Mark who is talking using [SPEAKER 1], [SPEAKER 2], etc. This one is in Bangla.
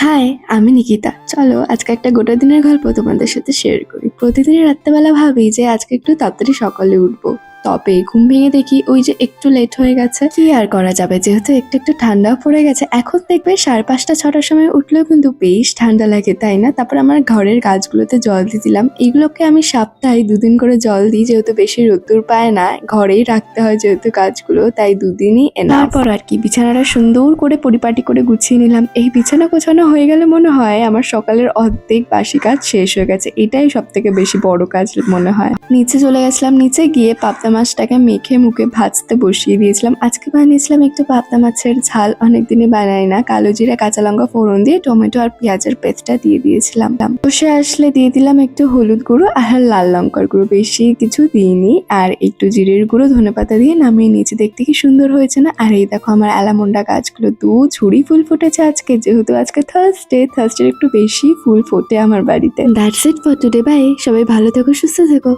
[SPEAKER 1] হাই, আমি নিকিতা। চলো আজকে একটা গোটা দিনের গল্প তোমাদের সাথে শেয়ার করি। প্রতিদিনই রাত্রেবেলা ভাবি যে আজকে একটু তাড়াতাড়ি সকালে উঠবো, তবে ঘুম ভেঙে দেখি ওই যে একটু লেট হয়ে গেছে। কি আর করা যাবে, যেহেতু একটু একটু ঠান্ডাও পড়ে গেছে। এখন দেখবে 5:30-6টার সময় উঠলেও কিন্তু বেশ ঠান্ডা লাগে, তাই না? তারপর আমার ঘরের গাছগুলোতে জল দিয়েছিলাম। এগুলোকে আমি সপ্তাহে 2 দিন করে জল দিই, যেহেতু বেশি রোদ্দুর পায় না, ঘরেই রাখতে হয় যেহেতু গাছগুলো, তাই 2 দিনই তারপর আর কি বিছানাটা সুন্দর করে পরিপাটি করে গুছিয়ে নিলাম। এই বিছানা গোছানো হয়ে গেলে মনে হয় আমার সকালের অর্ধেক বাসি কাজ শেষ হয়ে গেছে। এটাই সব থেকে বেশি বড় কাজ মনে হয়। নিচে চলে গেছিলাম, নিচে গিয়ে পাবদা মাছটাকে মেখে মুখে ভাজতে বসিয়ে দিয়েছিলাম। আজকে বানিয়েছিলাম একটু পাবদা মাছের ঝাল, অনেকদিনই বানাই না। কালো জিরা কাঁচা লঙ্কা ফোড়ন দিয়ে টমেটো আর পেঁয়াজের পেস্টটা দিয়ে দিয়েছিলাম। বসে আসলে দিয়ে দিলাম একটু হলুদ গুঁড়ো আর লাল লঙ্কার গুঁড়ো, বেশি কিছু দিইনি। আর একটু জিরের গুঁড়ো, ধনেপাতা দিয়ে নামিয়ে নিয়েছি। দেখতে কি সুন্দর হয়েছে না? আর এই দেখো আমার অ্যালামন্ডা গাছগুলো 2 ঝুড়ি ফুল ফুটেছে আজকে, যেহেতু আজকে থার্সডে একটু বেশি ফুল ফোটে আমার বাড়িতে। That's it for today, bye. সবাই ভালো থেকো, সুস্থ থেকো।